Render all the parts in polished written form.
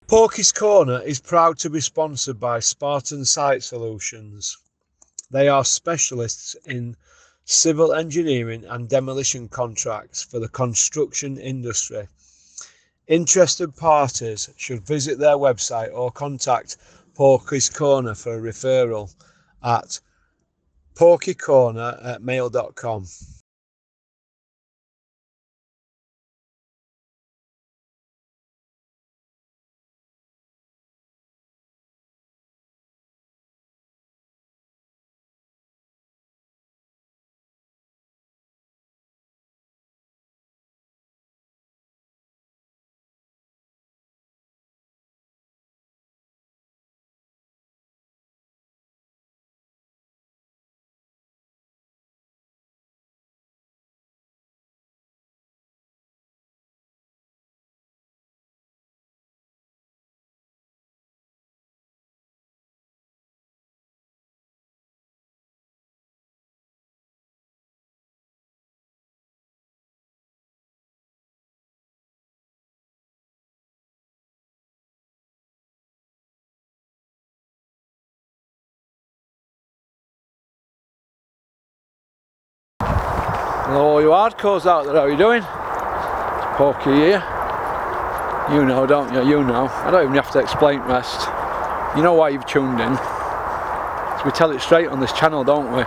Porky's Corner is proud to be sponsored by Spartan Site Solutions. They are specialists in civil engineering and demolition contracts for the construction industry. Interested parties should visit their website or contact Porky's Corner for a referral at porkycorner@mail.com. Hello you hardcores out there, how are you doing? It's Porky here. You know, don't you? You know. I don't even have to explain the rest. You know why you've tuned in. So we tell it straight on this channel, don't we?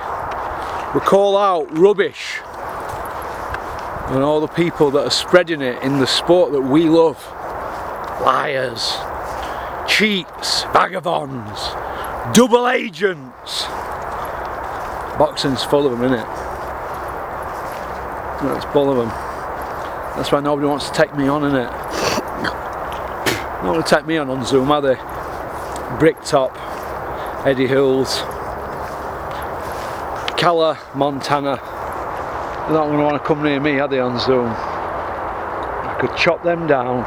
We call out rubbish and all the people that are spreading it in the sport that we love. Liars, cheats, vagabonds, double agents. Boxing's full of them, isn't it? It's full of them. That's why nobody wants to take me on, innit? Not going to take me on Zoom, are they? Bricktop, Eddie Hills, Calla, Montana. They're not going to want to come near me, are they, on Zoom? I could chop them down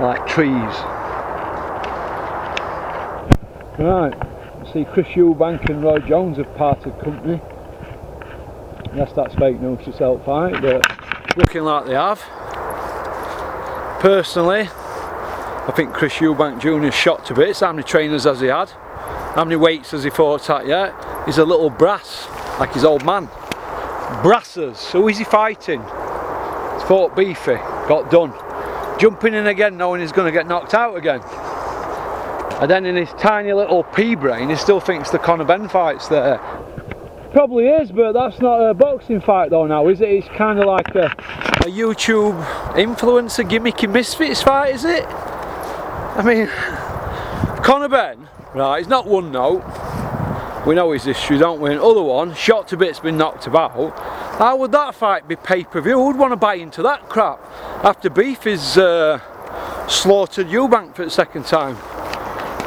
like trees. Right, I see Chris Eubank and Roy Jones have parted company. Yes, that's fake news to self-fight, but looking like they have. Personally, I think Chris Eubank Jr. shot to bits. How many trainers has he had? How many weights has he fought at yet? He's a little brass, like his old man. Brassers. Who is he fighting? He's fought beefy, got done. Jumping in again knowing he's going to get knocked out again. And then in his tiny little pea brain, he still thinks the Conor Benn fight's there. Probably is, but that's not a boxing fight though now, is it? It's kind of like a YouTube influencer gimmicky Misfits fight, is it? I mean, Conor Benn, right, he's not one note. We know his history, don't we? And other one, shot to bits, been knocked about. How would that fight be pay-per-view? Who'd want to buy into that crap? After Beef is slaughtered Eubank for the second time.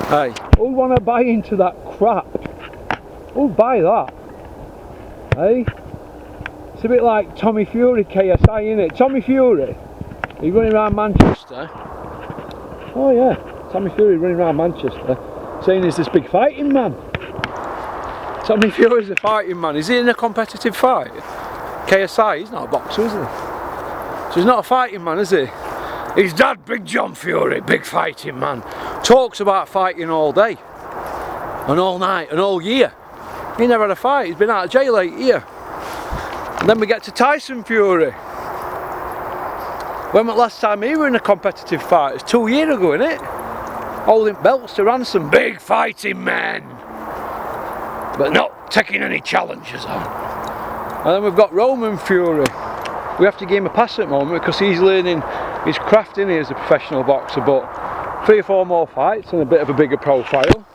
Hey, who'd want to buy into that crap? Who'd buy that? Hey, it's a bit like Tommy Fury KSI, innit? Tommy Fury, he's running around Manchester. Oh yeah, Tommy Fury running around Manchester saying he's this big fighting man. Tommy Fury's a fighting man. Is he in a competitive fight? KSI, he's not a boxer, is he? So he's not a fighting man, is he? His dad, Big John Fury, big fighting man. Talks about fighting all day and all night and all year. He never had a fight, he's been out of jail 8 years. And then we get to Tyson Fury. When was the last time he were in a competitive fight? It's 2 years ago, innit? Holding belts to ransom, big fighting men. But not taking any challenges on. And then we've got Roman Fury. We have to give him a pass at the moment because he's learning his craft in here as a professional boxer, but 3 or 4 more fights and a bit of a bigger profile.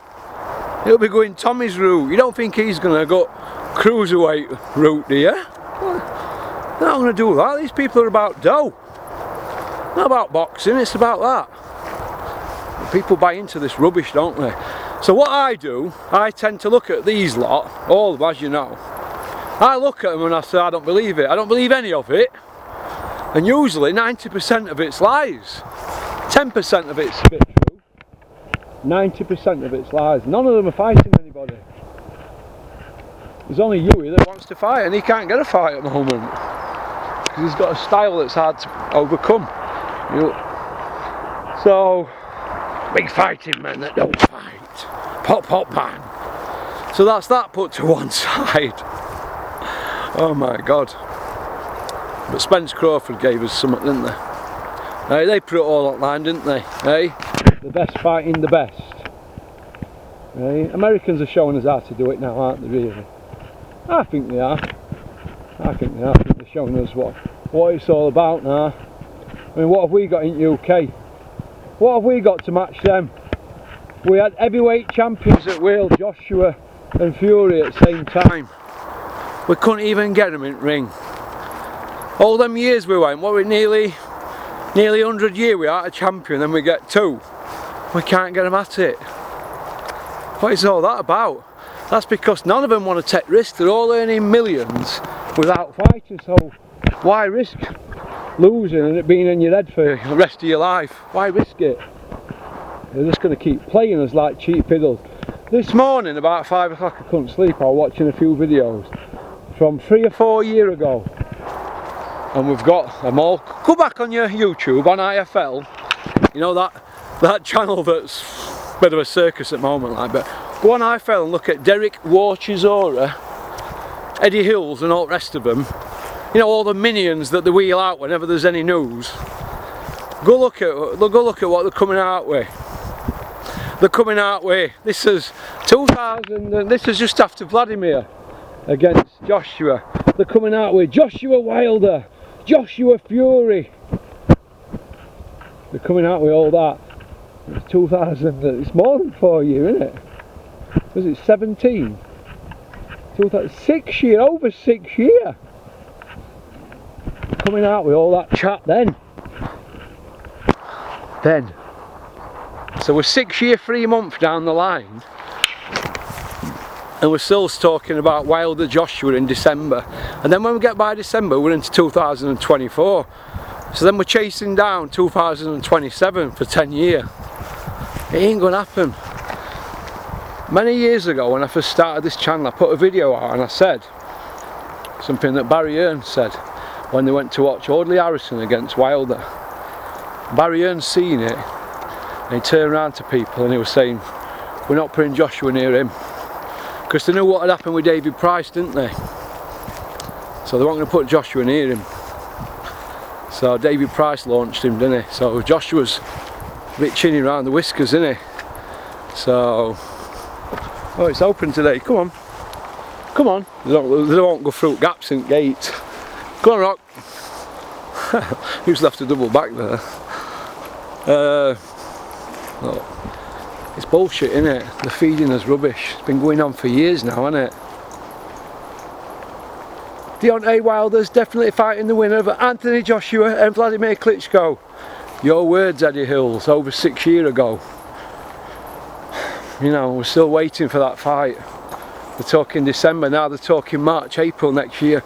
He'll be going Tommy's route. You don't think he's going to go cruiserweight route, do you? They're not going to do that. These people are about dough. Not about boxing, it's about that. People buy into this rubbish, don't they? So what I do, I tend to look at these lot, all of them, as you know. I look at them and I say, I don't believe it. I don't believe any of it. And usually 90% of it's lies. 10% of it's a bit true. 90% of it's lies. None of them are fighting anybody. There's only Yui that wants to fight and he can't get a fight at the moment. Because he's got a style that's hard to overcome. So, Big fighting men that don't fight. Pop, pop, bang. So that's that put to one side. Oh my God. But Spence Crawford gave us something, didn't they? Hey, they put it all online, didn't they? Hey, the best fighting the best. Hey, Americans are showing us how to do it now, aren't they, really? I think they are. I think they are. I think they're showing us what it's all about now. I mean, what have we got in UK? What have we got to match them? We had heavyweight champions at Wales, Joshua and Fury at the same time. We couldn't even get them in ring. All them years we went, what were it, nearly 100 years we are a champion, then we get 2. We can't get them at it. What is all that about? That's because none of them want to take risks. They're all earning millions without fighting, so why risk losing and it being in your head for the rest of your life? Why risk it? They're just going to keep playing us like cheap fiddles. This morning about 5 o'clock I couldn't sleep. I was watching a few videos from 3 or 4 years ago, and we've got them all. Go back on your YouTube on IFL, you know that channel that's a bit of a circus at the moment, like, but go on IFL and look at Derek Warchizora, Eddie Hills and all the rest of them. You know, all the minions that they wheel out whenever there's any news. Go look at what they're coming out with. They're coming out with, this is 2000, and this is just after Vladimir against Joshua. They're coming out with Joshua Wilder, Joshua Fury. They're coming out with all that. It's 2000, it's more than 4 years, isn't it? Was it 17? 6 years, over 6 years. Coming out with all that chat then. So we're 6 years, 3 months down the line, and we're still talking about Wilder Joshua in December, and then when we get by December we're into 2024, so then we're chasing down 2027 for 10 years. It ain't gonna happen. Many years ago when I first started this channel, I put a video out and I said something that Barry Earns said when they went to watch Audley Harrison against Wilder. Barry Earns seen it and he turned around to people and he was saying, we're not putting Joshua near him, because they knew what had happened with David Price, didn't they? So they weren't going to put Joshua near him. So David Price launched him, didn't he? So Joshua's a bit chinny around the whiskers, isn't he? So, oh, it's open today. Come on, come on. They won't go through gaps in gate. Come on, Rock. Who's left a double back there? Look, it's bullshit, isn't it? They're feeding us rubbish. It's been going on for years now, hasn't it? Deontay Wilder's definitely fighting the winner of Anthony Joshua and Vladimir Klitschko. Your words, Eddie Hills, over 6 years ago. You know, we're still waiting for that fight. They're talking December, now they're talking March, April next year.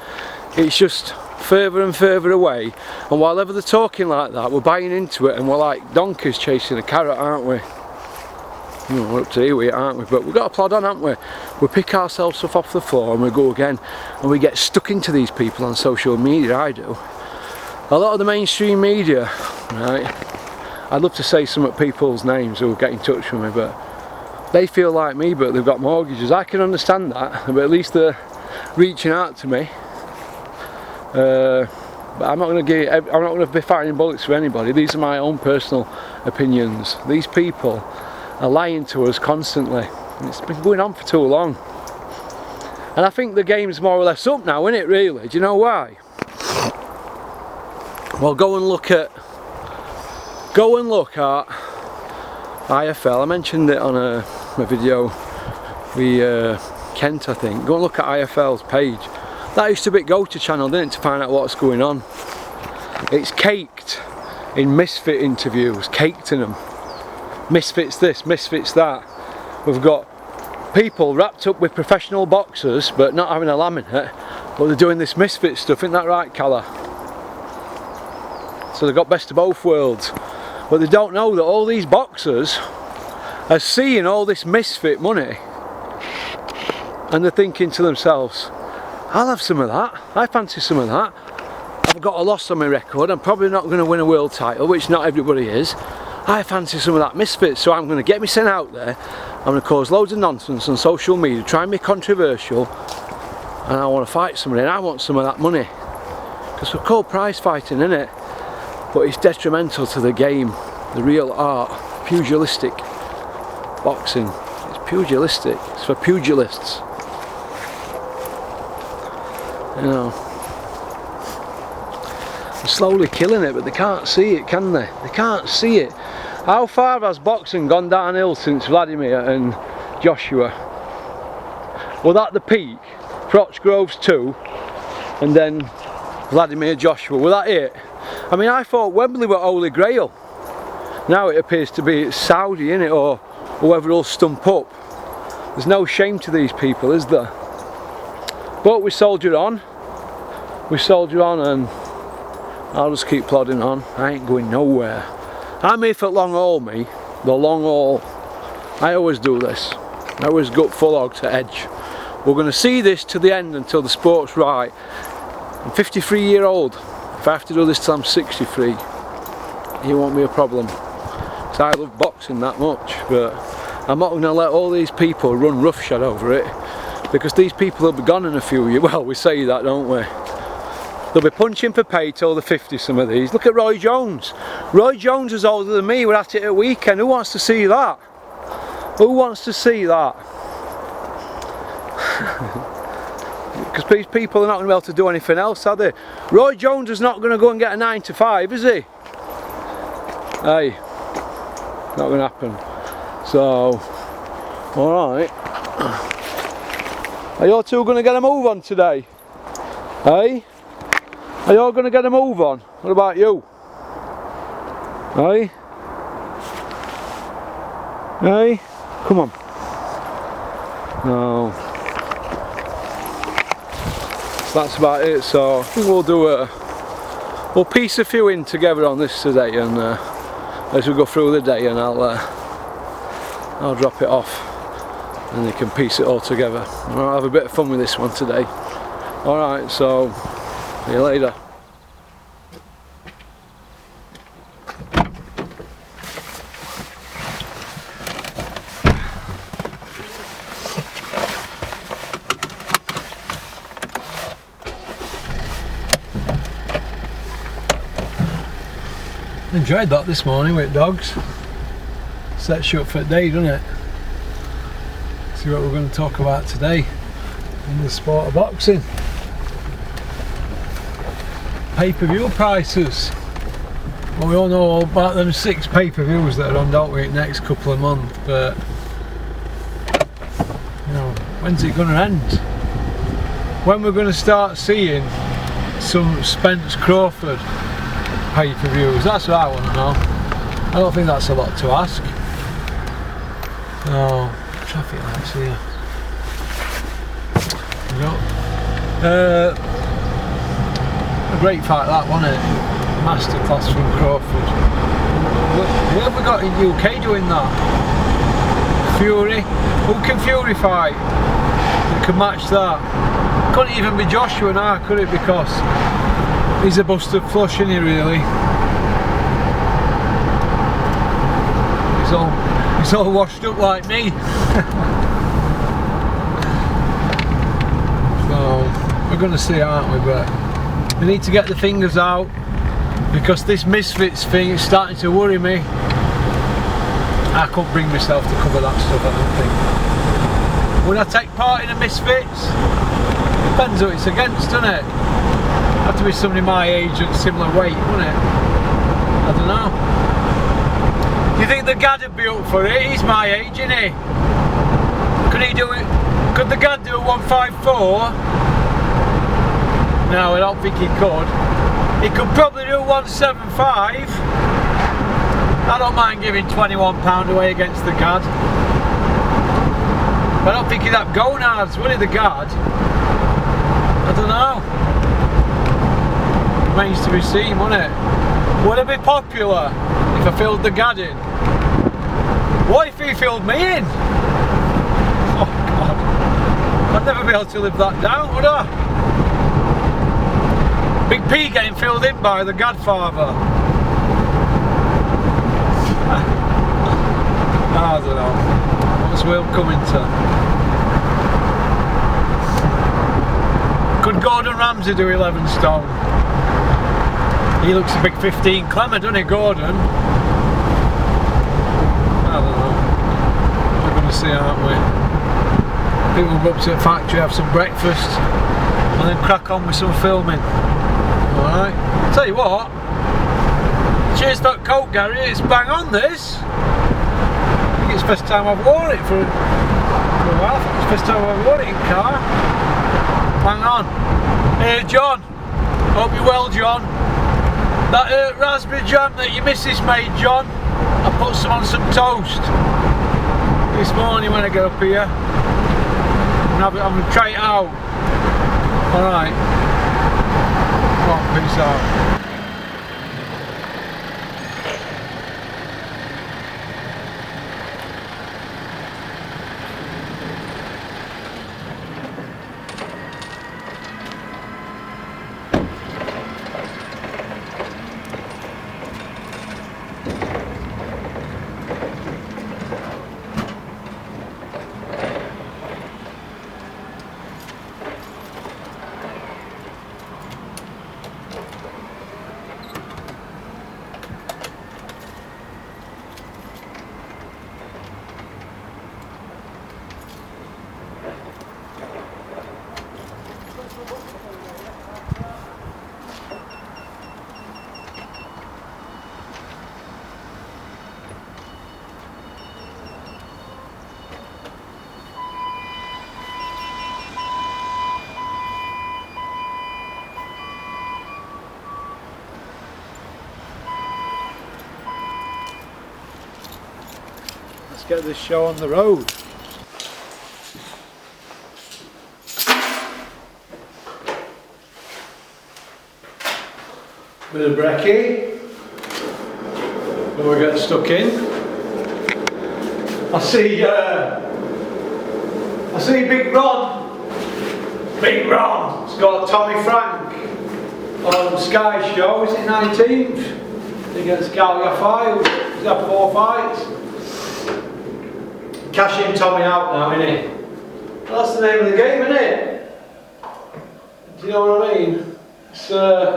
It's just further and further away, and while ever they're talking like that, we're buying into it and we're like donkeys chasing a carrot, aren't we? You know, we're up to here with it, aren't we? But we've got to plod on, haven't we? We pick ourselves up off the floor and we go again, and we get stuck into these people on social media. I do. A lot of the mainstream media, right, I'd love to say some of people's names who will get in touch with me, but they feel like me but they've got mortgages. I can understand that, but at least they're reaching out to me. But I'm not going to be fighting bullets for anybody. These are my own personal opinions. These people are lying to us constantly, and it's been going on for too long. And I think the game's more or less up now, isn't it, really? Do you know why? Well, go and look at IFL. I mentioned it on a video with Kent, I think. Go and look at IFL's page. That used to be Go-To channel, didn't it, to find out what's going on. It's caked in Misfit interviews, caked in them. Misfits this, Misfits that. We've got people wrapped up with professional boxers but not having a laminate, but they're doing this Misfit stuff, isn't that right, Calla? So they've got best of both worlds. But they don't know that all these boxers are seeing all this Misfit money and they're thinking to themselves, I'll have some of that, I fancy some of that. I've got a loss on my record, I'm probably not going to win a world title, which not everybody is. I fancy some of that Misfits, so I'm going to get me sent out there. I'm going to cause loads of nonsense on social media, try and be controversial, and I want to fight somebody, and I want some of that money. Because we're called prize fighting, innit? But it's detrimental to the game, the real art, pugilistic boxing. It's pugilistic, it's for pugilists. You know. They're slowly killing it, but they can't see it, can they? They can't see it. How far has boxing gone downhill since Vladimir and Joshua? Was that the peak? Proch Groves 2 and then Vladimir Joshua, was that it? I mean, I thought Wembley were Holy Grail. Now it appears to be Saudi, innit, or whoever will stump up. There's no shame to these people, is there? But we soldier on. We soldier on, and I'll just keep plodding on. I ain't going nowhere. I'm here for long haul, me. The long haul. I always do this. I always gut full hog to edge. We're going to see this to the end until the sport's right. I'm 53-year-old. If I have to do this till I'm 63, it won't be a problem. Because I love boxing that much. But I'm not going to let all these people run roughshod over it. Because these people will be gone in a few years. Well, we say that, don't we? They'll be punching for pay till they're 50, some of these. Look at Roy Jones. Roy Jones is older than me. We're at it at weekend. Who wants to see that? Who wants to see that? Because these people are not going to be able to do anything else, are they? Roy Jones is not going to go and get a 9 to 5, is he? Hey, not going to happen. So, alright. Are you two going to get a move on today? Hey? Are you all going to get a move on? What about you? Hey? Hey? Come on. No. So that's about it. So I think we'll piece a few in together on this today, and as we go through the day, and I'll drop it off, and you can piece it all together. I'll have a bit of fun with this one today. Alright, so see you later. Enjoyed that this morning with dogs. Sets you up for the day, doesn't it? See what we're going to talk about today in the sport of boxing. Pay-per-view prices. Well, we all know all about them 6 pay-per-views that are on, don't we, next couple of months, but you know, when's it going to end? When we're going to start seeing some Spence Crawford pay-per-views? That's what I want to know. I don't think that's a lot to ask. No, traffic lights here. There we go. A great fight that, wasn't it? Masterclass from Crawford. Who have we got in UK doing that? Fury? Who can Fury fight? Who can match that? Couldn't even be Joshua now, could it? Because he's a busted flush, isn't he, really? He's all washed up like me. So, we're going to see, aren't we? But we need to get the fingers out, because this Misfits thing is starting to worry me. I couldn't bring myself to cover that stuff, I don't think. Would I take part in a Misfits? Depends who it's against, doesn't it? Have to be somebody my age and similar weight, wouldn't it? I don't know. Do you think the Gad would be up for it? He's my age, isn't he? Could he do it? Could the Gad do a 154? No, I don't think he could. He could probably do 175. I don't mind giving £21 away against the Gad. But I don't think he'd have gonads, would he, the Gad? I don't know. Remains to be seen, wouldn't it? Would it be popular if I filled the Gad in? What if he filled me in? Oh God, I'd never be able to live that down, would I? Big P getting filled in by the Godfather. I don't know. What's Will coming to? Could Gordon Ramsay do 11 stone? He looks a big 15 clemmer, doesn't he, Gordon? I don't know. We're going to see, aren't we? I think we'll go up to the factory, have some breakfast, and then crack on with some filming. Alright? Tell you what, cheers for that coat, Gary, it's bang on this. I think it's the first time I've worn it for a while. I think it's the first time I've worn it in car. Bang on. Hey John, hope you're well, John. That raspberry jam that your missus made, John, I put some on some toast this morning when I get up here. I'm going to try it out. Alright. Come on, peace out. Let's get this show on the road. Bit of brekkie. Before we get stuck in. I see Big Ron. Big Ron. It's got Tommy Frank on Sky show. Is it 19th? Against Gallia 5. He's had 4 fights. Cashing Tommy out now, innit? That's the name of the game, innit? Do you know what I mean? It's a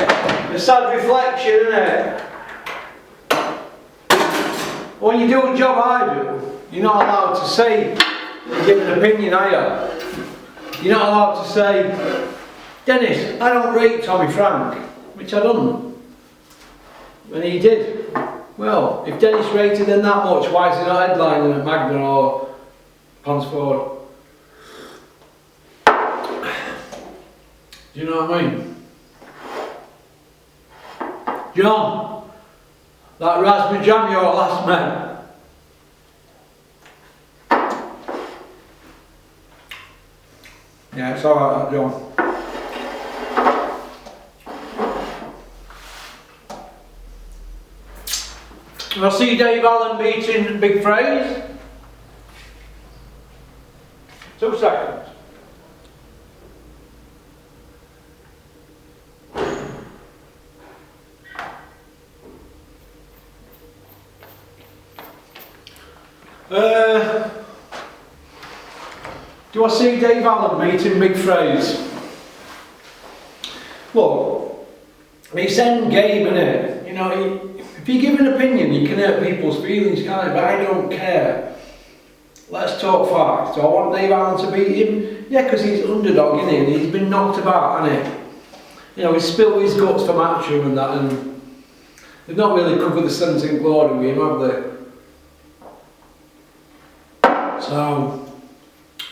sad reflection, innit? When you do a job I do, you're not allowed to say, give an opinion, are you? You're not allowed to say, Dennis, I don't rate Tommy Frank, which I don't. And he did. Well, if Dennis rated him that much, why is he not headlining at Magna or Ponsford? Do you know what I mean? John, that raspberry jam your last man. Yeah, it's alright, John. I see Dave Allen beating Big Phrase. 2 seconds. Do I see Dave Allen beating Big Phrase? Well, it's end game, innit? You know, if you give an opinion, you can hurt people's feelings, can't you? But I don't care. Let's talk facts. Do I want Dave Allen to beat him? Yeah, because he's underdog, isn't he? And he's been knocked about, hasn't he? You know, he's spilled his guts for Matchroom and that, and they've not really covered the sins in glory with him, have they? So,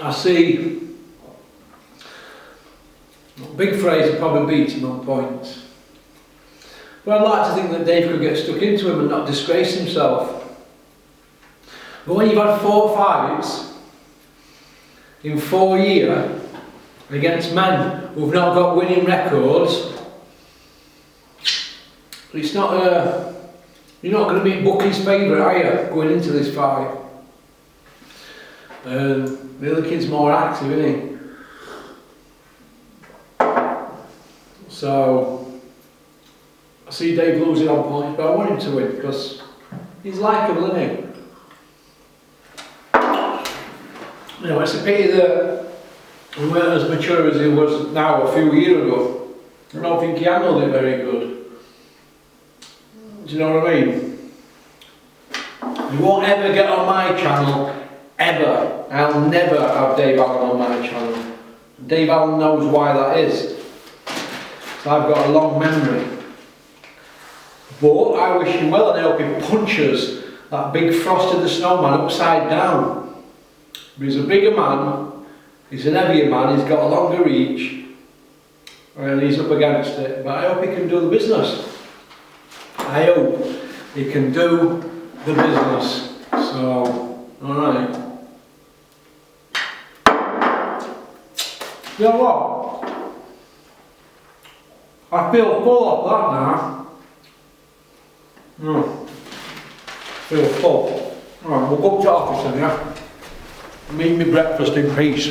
I see Big Fraser probably beat him on points. But I'd like to think that Dave could get stuck into him and not disgrace himself. But when you've had 4 fights in 4 years against men who've not got winning records, it's not you're not going to be Bucky's favourite, are you, going into this fight? The other kid's more active, isn't he? So I see Dave losing on points, but I want him to win because he's likeable, isn't he? You know, it's a pity that he weren't as mature as he was now a few years ago. I don't think he handled it very good. Do you know what I mean? You won't ever get on my channel, ever. I'll never have Dave Allen on my channel. Dave Allen knows why that is. So I've got a long memory. But I wish him well, and I hope he punches that big Frosty the Snowman upside down. But he's a bigger man, he's an heavier man, he's got a longer reach, and he's up against it. But I hope he can do the business. I hope he can do the business. So, alright. You know what? I feel full of that now. Feel full. Alright, we'll go up to the office then, yeah? And eat me breakfast in peace.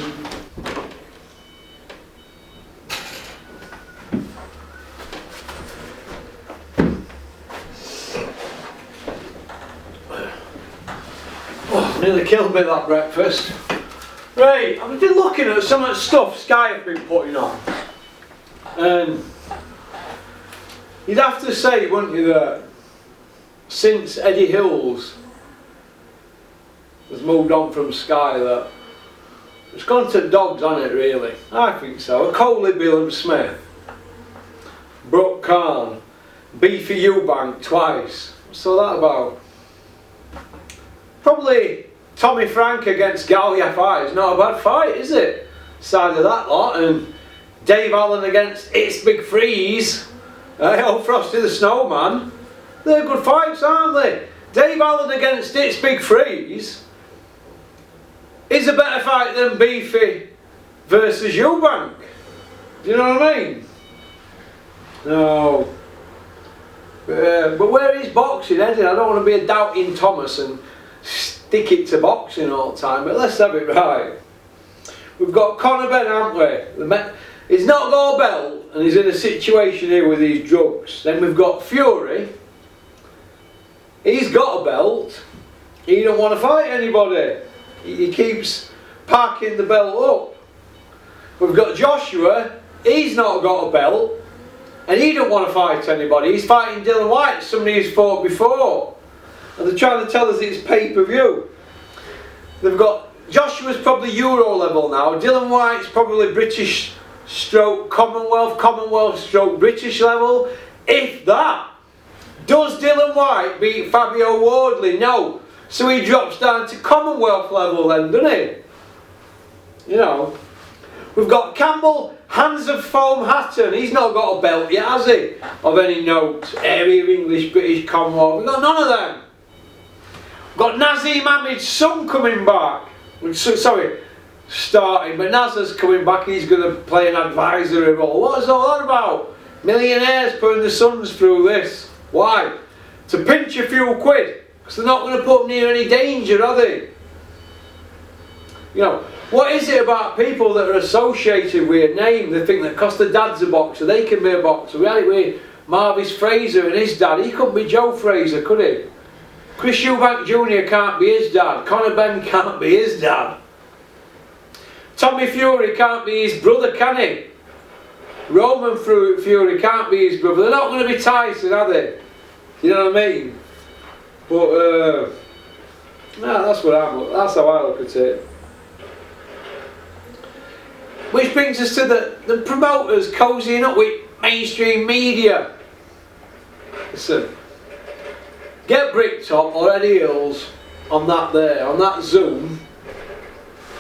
Oh, nearly killed me that breakfast. Right, I've been looking at some of the stuff Sky have been putting on. And you'd have to say, wouldn't you, that since Eddie Hills has moved on from Sky, that it's gone to dogs, hasn't it, really? I think so. Coley, Bill and Smith, Brooke Khan, Beefy Eubank twice. What's all that about? Probably Tommy Frank against Galia fight is not a bad fight, is it? Side of that lot. And Dave Allen against It's Big Freeze, old Frosty the Snowman. They're good fights, aren't they? Dave Allen against It's Big Freeze is a better fight than Beefy versus Eubank. Do you know what I mean? No. But where is boxing, Eddie? I don't want to be a doubting Thomas and stick it to boxing all the time, but let's have it right. We've got Conor Benn, haven't we? He's not got a belt and he's in a situation here with these drugs. Then we've got Fury. He's got a belt. He don't want to fight anybody. He keeps parking the belt up. We've got Joshua. He's not got a belt and he don't want to fight anybody. He's fighting Dylan White, somebody he's fought before. And they're trying to tell us it's pay-per-view. They've got Joshua's probably Euro level now. Dylan White's probably British stroke Commonwealth stroke British level. If that. Does Dylan White beat Fabio Wardley? No. So he drops down to Commonwealth level then, doesn't he? You know. We've got Campbell, Hands of Foam Hatton. He's not got a belt yet, has he? Of any note. Area English, British, Commonwealth. We've got none of them. We've got Nazim Hamid's son coming back. Sorry, starting. But Nazar's coming back. He's going to play an advisory role. What is all that about? Millionaires putting the sons through this. Why? To pinch a few quid. Because they're not going to put them near any danger, are they? You know, what is it about people that are associated with a name? They think that because their dad's a boxer, they can be a boxer. We had it with Marvis Fraser and his dad. He couldn't be Joe Fraser, could he? Chris Eubank Jr. can't be his dad. Conor Benn can't be his dad. Tommy Fury can't be his brother, can he? Roman Fury can't be his brother. They're not going to be Tyson, are they? You know what I mean? But no, that's how I look at it. Which brings us to the promoters cozying up with mainstream media. Listen, get Bricktop or Eddie Hills on that Zoom,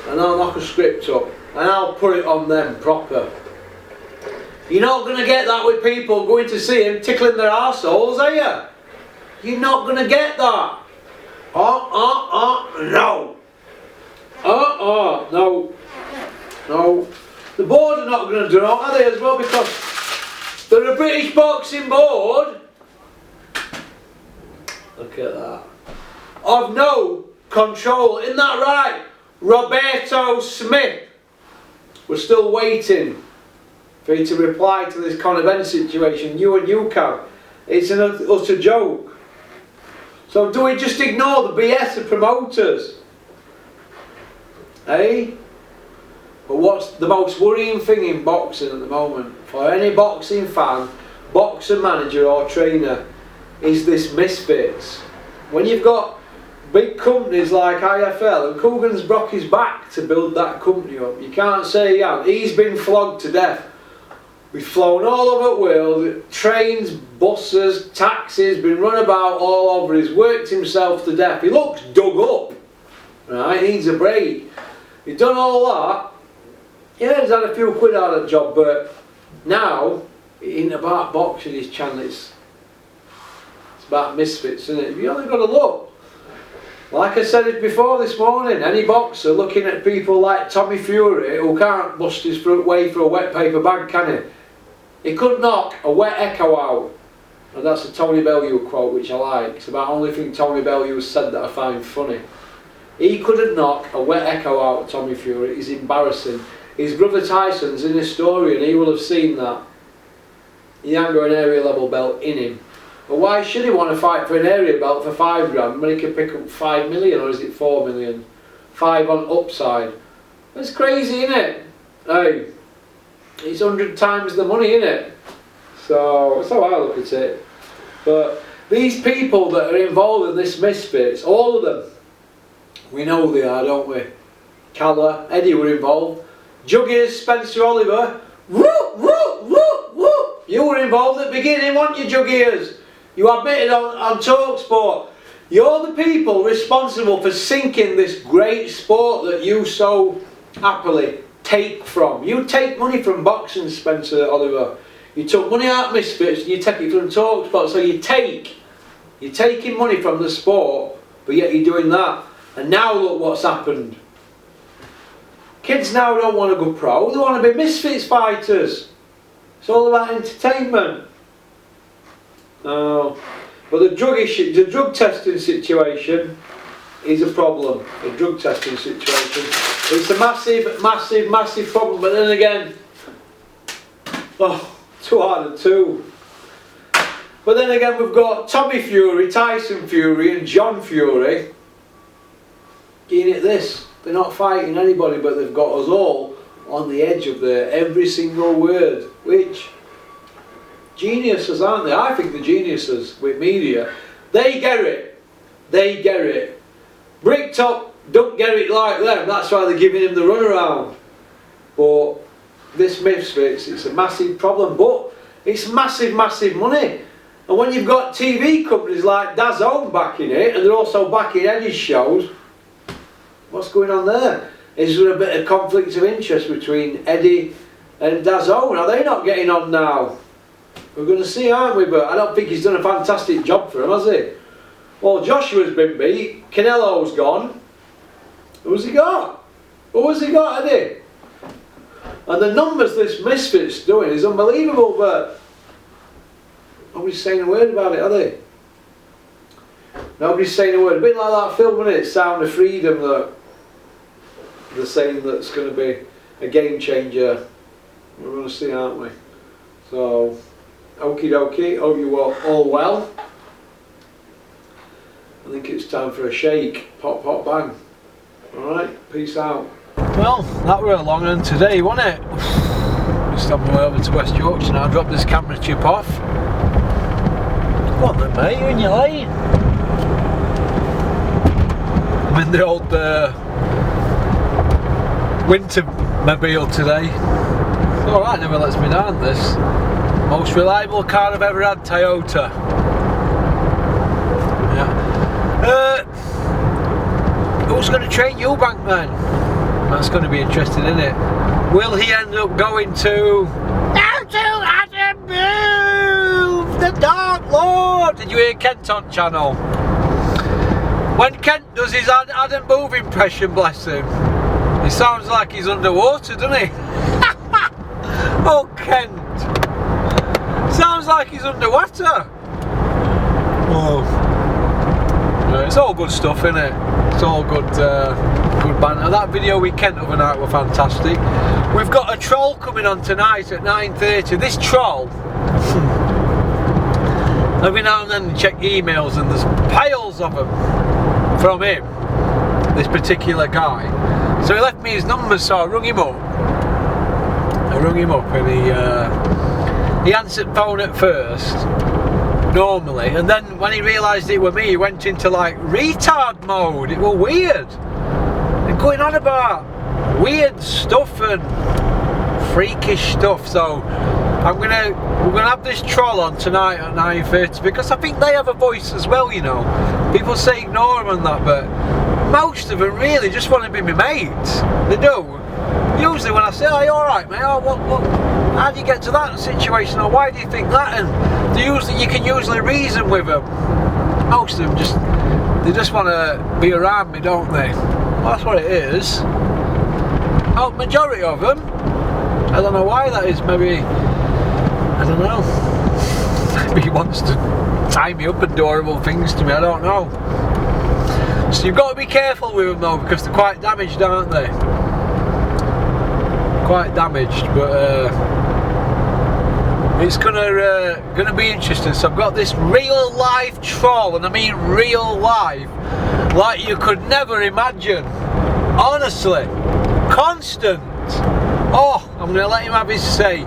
and I'll knock a script up and I'll put it on them proper. You're not going to get that with people going to see him tickling their arseholes, are you? You're not going to get that. No. No. No. The board are not going to do it, are they, as well, because they're a British boxing board. Look at that. Of no control. Isn't that right? Roberto Smith. We're still waiting for you to reply to this Conor Benn situation. You and you can. It's an utter joke. So do we just ignore the BS of promoters? Eh? But what's the most worrying thing in boxing at the moment, for any boxing fan, boxer, manager or trainer, is this Misfits. When you've got big companies like IFL, and Coogan's broke his back to build that company up, you can't say he hasn't. He's been flogged to death. We've flown all over the world, trains, buses, taxis, been run about all over, he's worked himself to death. He looks dug up, right? He needs a break. He's done all that. Yeah, he's had a few quid out of the job, but now it ain't about boxing, his channel. It's about Misfits, isn't it? You only got to look. Like I said it before this morning, any boxer looking at people like Tommy Fury, who can't bust his way through a wet paper bag, can he? He could knock a wet echo out. And that's a Tony Bellew quote, which I like. It's about the only thing Tony Bellew has said that I find funny. He couldn't knock a wet echo out of Tommy Fury. It's embarrassing. His brother Tyson's in his story and he will have seen that. He ain't got an area level belt in him. But why should he want to fight for an area belt for £5 when he can pick up 5 million, or is it 4 million? 5 on upside. That's crazy, isn't it? Hey, it's 100 times the money, isn't it? So that's how I look at it. But these people that are involved in this Misfits, all of them, we know who they are, don't we? Calla, Eddie were involved. Juggies, Spencer Oliver, whoop, whoop, whoop, whoop. You were involved at the beginning, weren't you, Juggies? You admitted on TalkSport. You're the people responsible for sinking this great sport that you so happily take from. You take money from boxing, Spencer Oliver. You took money out of Misfits and you take it from TalkSport. So you're taking money from the sport, but yet you're doing that. And now look what's happened. Kids now don't want to go pro, they want to be Misfits fighters. It's all about entertainment. But the drug testing situation is a problem. The drug testing situation. It's a massive, massive, massive problem. But then again, 2 out of 2. But then again, we've got Tommy Fury, Tyson Fury, and John Fury. Getting at this, they're not fighting anybody, but they've got us all on the edge of their every single word. Which geniuses, aren't they? I think the geniuses with media, they get it. They get it. Bricktop don't get it like them. That's why they're giving him the runaround. But this Misfits, it's a massive problem. But it's massive, massive money. And when you've got TV companies like DAZN backing it, and they're also backing Eddie's shows, what's going on there? Is there a bit of conflict of interest between Eddie and DAZN? Are they not getting on now? We're going to see, aren't we? But I don't think he's done a fantastic job for him, has he? Well, Joshua's been beat. Canelo's gone. Who's he got? Who has he got, Eddie? And the numbers this Misfits doing is unbelievable, but nobody's saying a word about it, are they? Nobody's saying a word. A bit like that film, isn't it? Sound of Freedom, that they're saying that's going to be a game changer. We're going to see, aren't we? So, okie dokie, hope you are all well. I think it's time for a shake. Pop, pop, bang. Alright, peace out. Well, that were a long one today, wasn't it? Just on my way over to West Yorkshire now. Drop this camera chip off. Go on then, mate, you're in your lane. I'm in the old winter mobile today. It's alright, never lets me down, this. Most reliable car I've ever had, Toyota. Yeah. Who's going to train Eubank then? That's going to be interesting, isn't it? Will he end up going to Adam Move, the Dark Lord? Did you hear Kent on channel? When Kent does his Adam Move impression, bless him, he sounds like he's underwater, doesn't he? Oh, Kent. Sounds like he's underwater. Oh. It's all good stuff, isn't it? It's all good, good banter. That video we Kent the other night were fantastic. We've got a troll coming on tonight at 9:30. This troll, every now and then you check emails and there's piles of them from him, this particular guy. So he left me his number, so I rung him up. And he answered phone at first, normally, and then when he realised it were me, he went into like retard mode. It was weird. And going on about weird stuff and freakish stuff. So we're gonna have this troll on tonight at 9:30 because I think they have a voice as well, you know. People say ignore them and that, but most of them really just want to be my mates. They do. Usually when I say, "Oh, you alright, mate? Oh, what? How do you get to that situation? Or why do you think that?" And you can usually reason with them. Most of them just want to be around me, don't they? Well, that's what it is. Oh, majority of them. I don't know why that is. Maybe, I don't know. Maybe he wants to tie me up and do horrible things to me. I don't know. So you've got to be careful with them though, because they're quite damaged, aren't they? Quite damaged, but it's gonna be interesting. So I've got this real live troll, and I mean real live, like you could never imagine. Honestly, constant. Oh, I'm gonna let him have his say.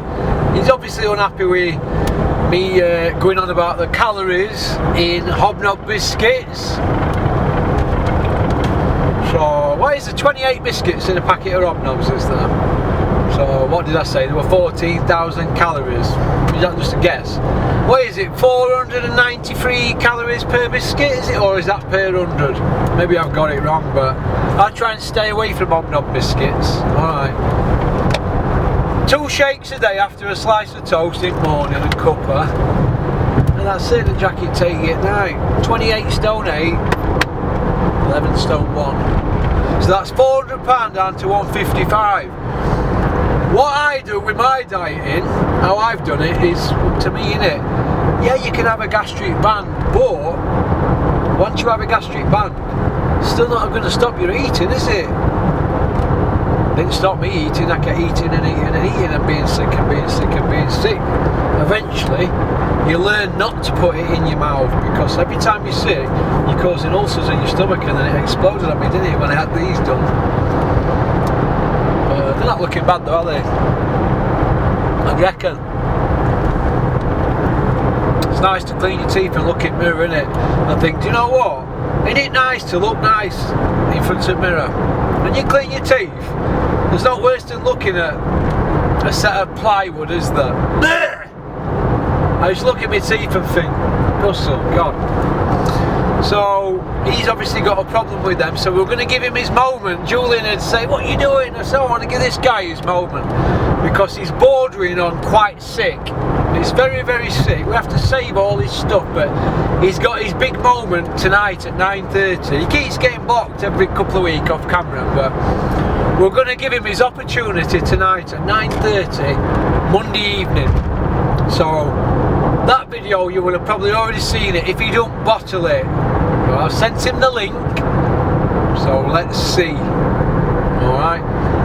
He's obviously unhappy with me going on about the calories in Hobnob biscuits. So, what is the 28 biscuits in a packet of Hobnobs, is there? So, what did I say? There were 14,000 calories. Is that just a guess? What is it? 493 calories per biscuit, is it? Or is that per 100? Maybe I've got it wrong, but I'll try and stay away from Hobnob biscuits. Alright. 2 shakes a day after a slice of toast in morning and cuppa. And that's it, the jacket taking it now. 28 stone 8, 11 stone 1. So that's £400 down to 155. What I do with my dieting, how I've done it, is to me, innit? Yeah, you can have a gastric band, but once you have a gastric band, it's still not going to stop your eating, is it? Didn't stop me eating. I kept eating and eating and eating and being sick and being sick and being sick. Eventually, you learn not to put it in your mouth, because every time you're sick, you're causing ulcers in your stomach, and then it exploded at me, didn't it, when I had these done. They're not looking bad though, are they? I reckon. It's nice to clean your teeth and look in the mirror, innit? And think, do you know what? Isn't it nice to look nice in front of the mirror? When you clean your teeth, there's no worse than looking at a set of plywood, is there? I just look at my teeth and think, oh God. So he's obviously got a problem with them, so we're going to give him his moment. Julian would say, what are you doing? I said, I want to give this guy his moment, because he's bordering on quite sick. He's very, very sick. We have to save all his stuff, but he's got his big moment tonight at 9:30. He keeps getting blocked every couple of weeks off camera, but we're going to give him his opportunity tonight at 9:30 Monday evening. So that video, you will have probably already seen it if you don't bottle it. Well, I've sent him the link, so let's see. Alright,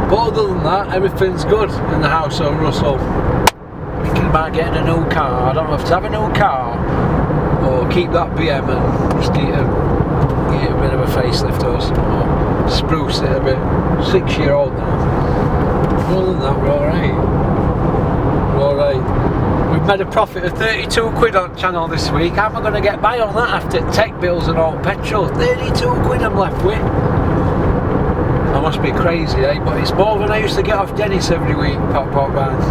but other than that, everything's good in the house of Russell. Thinking about getting a new car. I don't know if to have a new car or keep that BM and just get a bit of a facelift or something, or spruce it a bit. 6-year-old now. Other than that, we're alright. We're alright. We've made a profit of 32 quid on channel this week. How am I going to get by on that after tech bills and all petrol? 32 quid I'm left with. I must be crazy, eh? But it's more than I used to get off Dennis every week, pop bands.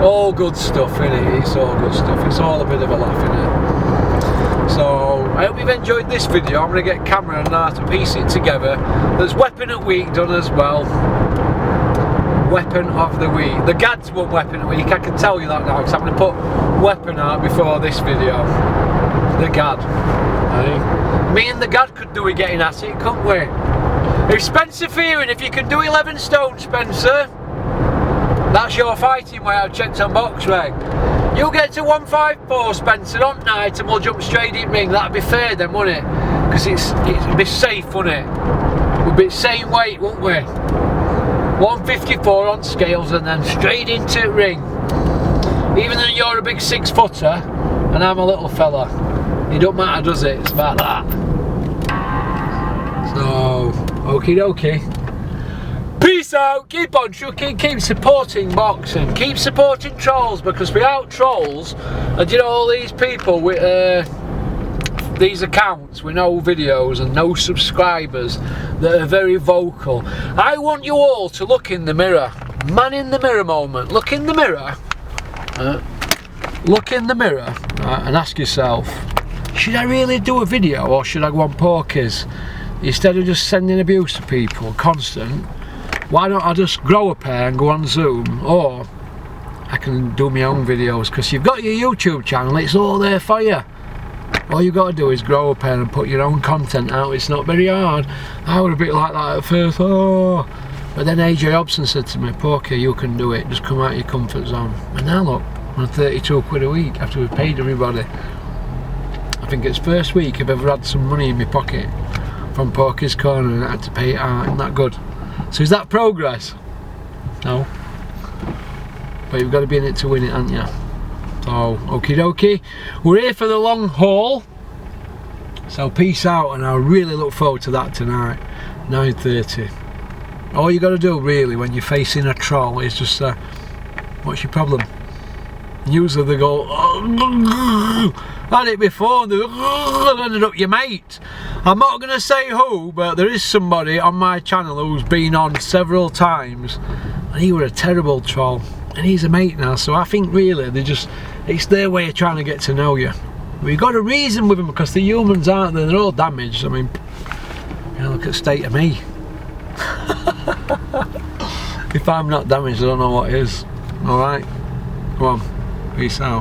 All good stuff, innit? It's all good stuff. It's all a bit of a laugh, innit? So, I hope you've enjoyed this video. I'm going to get camera and now to piece it together. There's weapon of week done as well. Weapon of the week. The Gads won weapon of the week, I can tell you that now, because I'm going to put weapon out before this video. The Gad. Right? Me and the Gad could do with getting at it, couldn't we? If Spencer Fearing, if you can do 11 stone, Spencer, that's your fighting weight. I've checked on Boxrec. You get to 154, Spencer, on night, and we'll jump straight in ring. That'd be fair then, wouldn't it? Because it'd be safe, wouldn't it? We'd be the same weight, wouldn't we? 154 on scales and then straight into ring. Even though you're a big 6-footer and I'm a little fella, it don't matter, does it? It's about that. Okie dokie. Peace out, keep on chucking, keep supporting boxing, keep supporting trolls, because without trolls, and you know all these people with these accounts with no videos and no subscribers that are very vocal, I want you all to look in the mirror, man in the mirror moment, look in the mirror, and ask yourself, should I really do a video or should I go on Porkies? Instead of just sending abuse to people constant, why don't I just grow a pair and go on Zoom, or I can do my own videos, because you've got your YouTube channel, it's all there for you. All you got to do is grow a pair and put your own content out. It's not very hard. I was a bit like that at first, but then AJ Hobson said to me, Porky, you can do it, just come out of your comfort zone. And now look, I'm on 32 quid a week after we've paid everybody. I think it's first week I've ever had some money in my pocket from Porky's Corner and I had to pay it out. Isn't that good? So is that progress? No. But you've got to be in it to win it, haven't you? So, okie dokie. We're here for the long haul. So peace out, and I really look forward to that tonight, 9:30. All you got to do really when you're facing a troll is just what's your problem? Usually they go, had it before, they ended up your mate. I'm not going to say who, but there is somebody on my channel who's been on several times, and he was a terrible troll, and he's a mate now. So I think really it's their way of trying to get to know you. We've got to reason with them, because the humans aren't they? They're all damaged. I mean, you know, look at the state of me. If I'm not damaged, I don't know what is. Alright, come on, peace out.